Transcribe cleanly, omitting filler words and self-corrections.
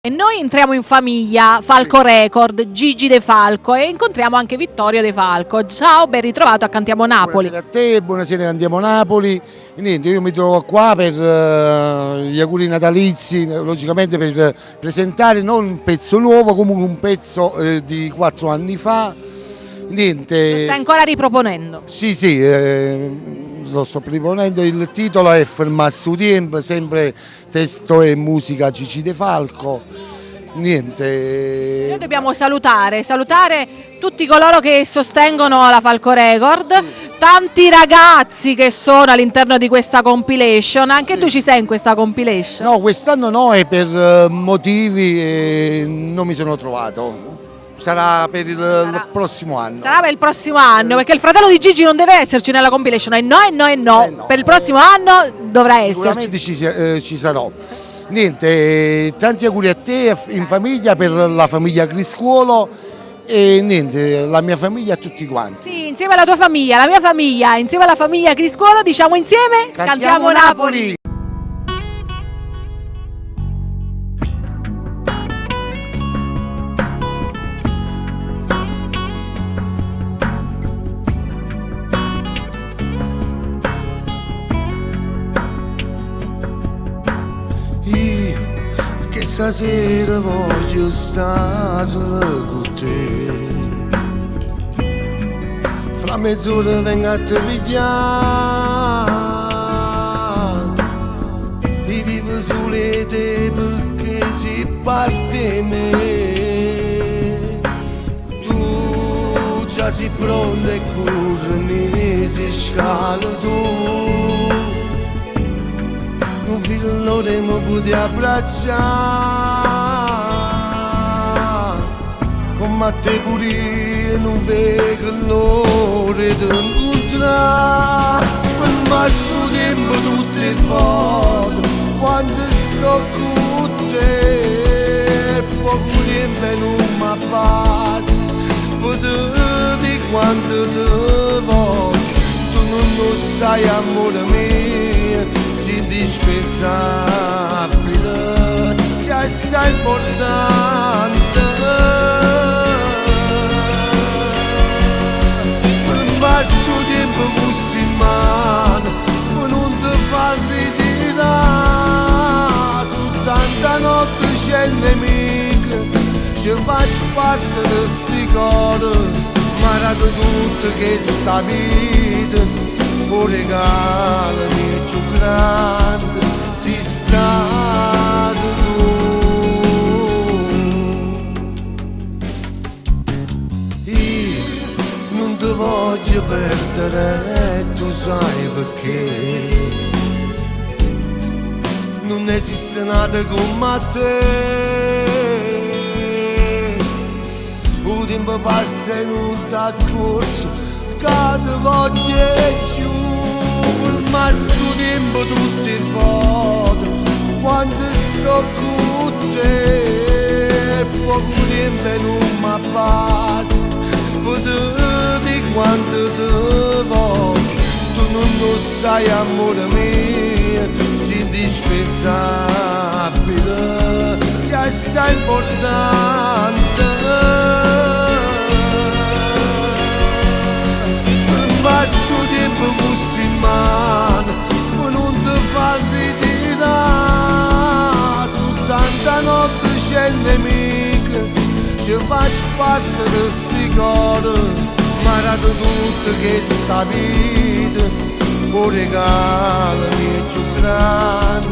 E noi entriamo in famiglia Falco Record, Gigi De Falco, e incontriamo anche Vittorio De Falco. Ciao, ben ritrovato a Cantiamo Napoli. Buonasera a te, buonasera, Cantiamo Napoli. E niente, io mi trovo qua per gli auguri natalizi, logicamente per presentare non un pezzo nuovo, comunque un pezzo di 4 anni fa. Niente. Lo stai ancora riproponendo? Sì, lo sto riproponendo. Il titolo è Fermarsi un tempo, sempre testo e musica Gigi De Falco. Niente. Noi dobbiamo salutare tutti coloro che sostengono la Falco Record, tanti ragazzi che sono all'interno di questa compilation. Anche tu ci sei in questa compilation? No, quest'anno no, e per motivi non mi sono trovato. Sarà per il prossimo anno. Sarà per il prossimo anno, perché il fratello di Gigi non deve esserci nella compilation. E no. Per il prossimo anno dovrà esserci. Sicuramente ci sarò. Niente, tanti auguri a te, in famiglia, per la famiglia Criscuolo e niente, la mia famiglia, a tutti quanti. Sì, insieme alla tua famiglia, la mia famiglia, insieme alla famiglia Criscuolo, diciamo insieme Cantiamo Napoli. Stasera voglio stare solo con te. Fra mezz'ora vengo a te pigliare. E vivo solo te perché si parte me. Tu già sei pronta e corri, si scala tu. Non vedo l'ora e mi puoi abbracciare. Come te pure io non vedo l'ora di incontrare. Fermarsi un tempo tutte le volte quando sto con te. Poco tempo e non mi passa, vedete quanto te voglio. Tu non lo sai, amore mio, indispensabile, sei assai importante. Fermarsi un tempo gusto in mano, ma non ti fa ritirare. Su tanta notte c'è il nemico, ci fai parte di sti cose, ma rato tutto che sta vita. Un regalo più grande si stato tu. Io non ti voglio perdere, tu sai perché. Non esiste nada come te. Il tempo passa e non ti accorgi che ti voglio più. Ma su tempo tutte le volte quando sto con te. Poco tempo e non mi passa, vedete quanto te voglio. Tu non lo sai, amore mio, sei indispensabile, sei assai importante. Passo tempo gusto in mano, ma non ti fa ritirare. Su tanta notte c'è il nemico, ci fai parte di sti cose, ma rato tutto che sta vita. Un regalo più grande